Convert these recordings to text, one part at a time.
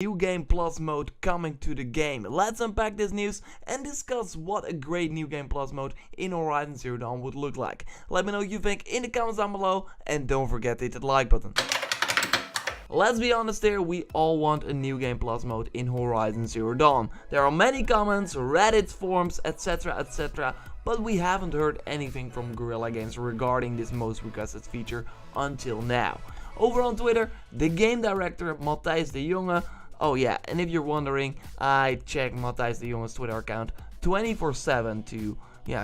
New Game Plus mode coming to the game. Let's unpack this news and discuss what a great New Game Plus mode in Horizon Zero Dawn would look like. Let me know what you think in the comments down below and don't forget to hit that like button. Let's be honest here, we all want a New Game Plus mode in Horizon Zero Dawn. There are many comments, Reddit forums, etc, but we haven't heard anything from Guerrilla Games regarding this most requested feature until now. Over on Twitter, the game director Matthijs de Jonge, oh yeah, and if you're wondering, I check Matthijs de Jonge's Twitter account 24/7 to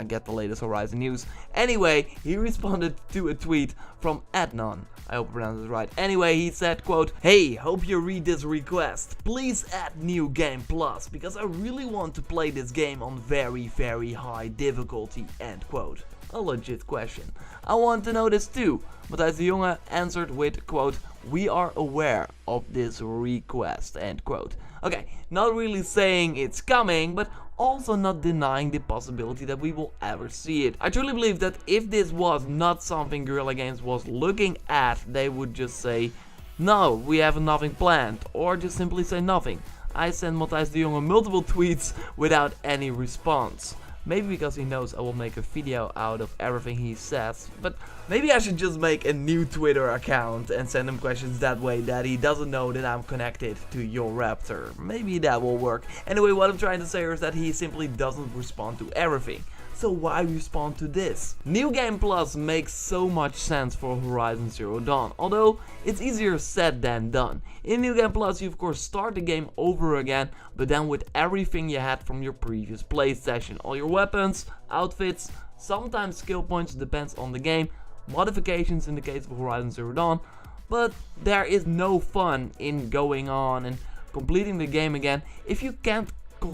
get the latest Horizon news. Anyway, he responded to a tweet from Adnan. I hope I pronounced it right. Anyway, he said, quote, "Hey, hope you read this request. Please add New Game Plus, because I really want to play this game on very high difficulty," end quote. A legit question. I want to know this too. Matthijs de Jonge answered with, quote, "We are aware of this request," end quote. Okay, not really saying it's coming, but also not denying the possibility that we will ever see it. I truly believe that if this was not something Guerrilla Games was looking at, they would just say, "No, we have nothing planned," or just simply say nothing. I sent Matthijs de Jonge multiple tweets without any response. Maybe because he knows I will make a video out of everything he says, but maybe I should just make a new Twitter account and send him questions that way that he doesn't know that I'm connected to your Raptor. Maybe that will work. Anyway, what I'm trying to say is that he simply doesn't respond to everything. So why respond to this? New Game Plus makes so much sense for Horizon Zero Dawn, although it's easier said than done. In New Game Plus you of course start the game over again, but then with everything you had from your previous play session. All your weapons, outfits, sometimes skill points, depends on the game, modifications in the case of Horizon Zero Dawn, but there is no fun in going on and completing the game again if you can't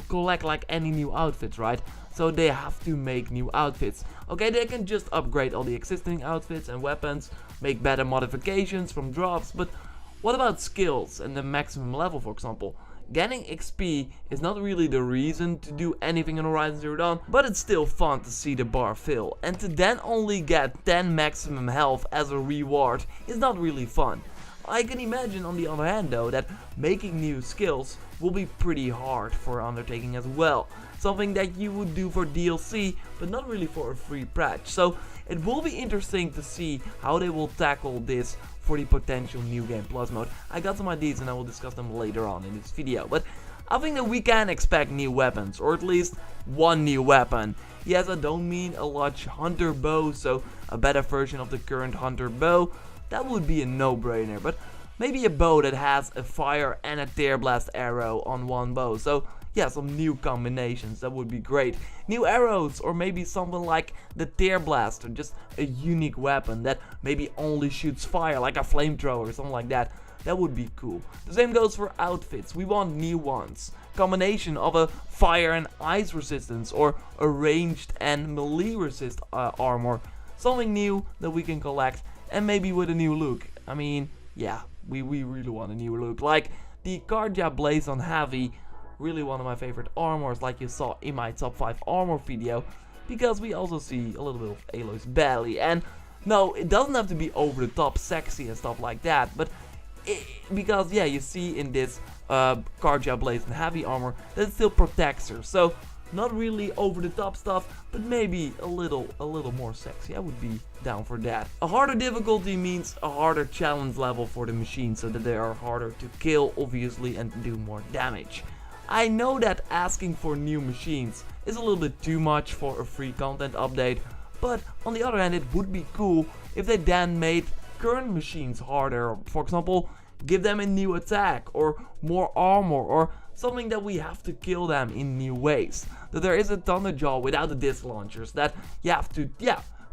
collect like any new outfits, right? So they have to make new outfits. Okay, they can just upgrade all the existing outfits and weapons, make better modifications from drops, but what about skills and the maximum level, for example? Getting XP is not really the reason to do anything in Horizon Zero Dawn, but it's still fun to see the bar fill. And to then only get 10 maximum health as a reward is not really fun. I can imagine on the other hand though that making new skills will be pretty hard for undertaking as well. Something that you would do for DLC but not really for a free patch. So it will be interesting to see how they will tackle this for the potential New Game Plus mode. I got some ideas and I will discuss them later on in this video. But I think that we can expect new weapons, or at least one new weapon. Yes, I don't mean a large hunter bow, so a better version of the current hunter bow. That would be a no-brainer, but maybe a bow that has a fire and a tear blast arrow on one bow. So yeah, some new combinations, that would be great. New arrows, or maybe something like the tear blast, or just a unique weapon that maybe only shoots fire, like a flamethrower or something like that. That would be cool. The same goes for outfits. We want new ones. Combination of a fire and ice resistance, or a ranged and melee resist armor. Something new that we can collect, and maybe with a new look. I mean, yeah, we really want a new look. Like the Guerrilla Blaze on Heavy, really one of my favorite armors, like you saw in my top 5 armor video, because we also see a little bit of Aloy's belly. And no, it doesn't have to be over the top sexy and stuff like that, but because yeah, you see in this Guerrilla Blaze and Heavy armor that it still protects her. So not really over the top stuff, but maybe a little more sexy. I would be down for that. A harder difficulty means a harder challenge level for the machine, so that they are harder to kill obviously and do more damage. I know that asking for new machines is a little bit too much for a free content update, but on the other hand it would be cool if they then made current machines harder. For example, give them a new attack or more armor, or something that we have to kill them in new ways. That there is a Thunderjaw without the disc launchers, that you have to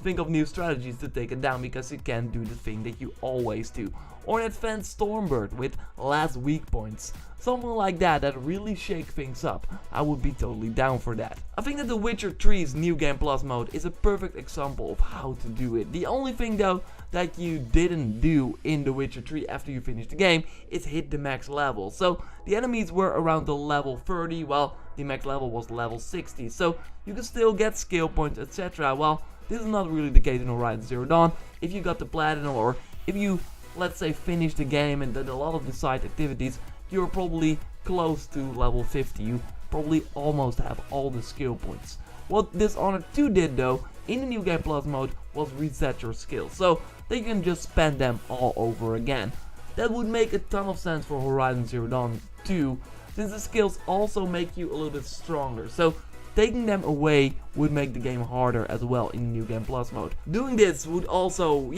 think of new strategies to take it down because you can't do the thing that you always do. Or an advanced Stormbird with less weak points. Something like that really shake things up. I would be totally down for that. I think that The Witcher 3's New Game Plus mode is a perfect example of how to do it. The only thing though that you didn't do in The Witcher 3 after you finished the game is hit the max level. So the enemies were around the level 30 while the max level was level 60. So you can still get skill points, etc. Well, this is not really the case in Horizon Zero Dawn. If you got the platinum, or if you, let's say, finish the game and did a lot of the side activities, you're probably close to level 50. You probably almost have all the skill points. What Dishonored 2 did though, in the New Game Plus mode, was reset your skills, so that you can just spend them all over again. That would make a ton of sense for Horizon Zero Dawn 2, since the skills also make you a little bit stronger, so taking them away would make the game harder as well in New Game Plus mode. Doing this would also,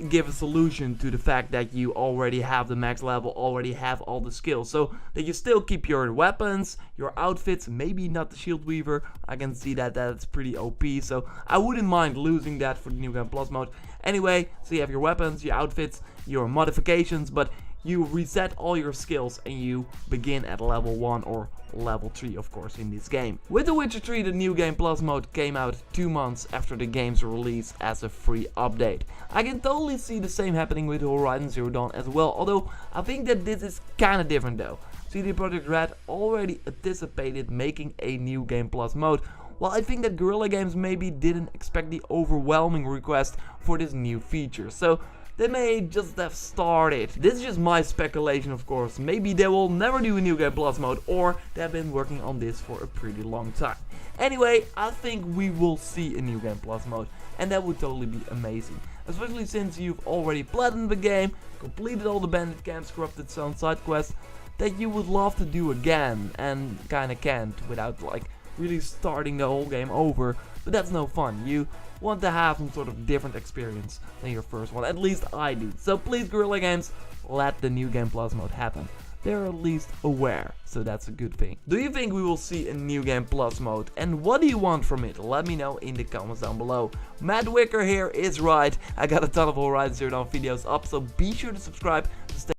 give a solution to the fact that you already have the max level, already have all the skills, so that you still keep your weapons, your outfits, maybe not the Shield Weaver. I can see that that's pretty OP, so I wouldn't mind losing that for the New Game Plus mode. Anyway, so you have your weapons, your outfits, your modifications, but you reset all your skills and you begin at level 1 or level 3, of course, in this game. With The Witcher 3, the New Game Plus mode came out 2 months after the game's release as a free update. I can totally see the same happening with Horizon Zero Dawn as well, although I think that this is kinda different though. CD Projekt Red already anticipated making a New Game Plus mode, while I think that Guerrilla Games maybe didn't expect the overwhelming request for this new feature, so they may just have started. This is just my speculation, of course. Maybe they will never do a New Game Plus mode, or they have been working on this for a pretty long time. Anyway, I think we will see a New Game Plus mode, and that would totally be amazing. Especially since you've already platinumed the game, completed all the bandit camps, corrupted zone side quests, that you would love to do again, and kinda can't without like really starting the whole game over. But that's no fun. You want to have some sort of different experience than your first one. At least I do. So please, Guerrilla Games, let the New Game Plus mode happen. They're at least aware, so that's a good thing. Do you think we will see a New Game Plus mode? And what do you want from it? Let me know in the comments down below. Matt Wicker here is right. I got a ton of Horizon Zero Dawn videos up, so be sure to subscribe to stay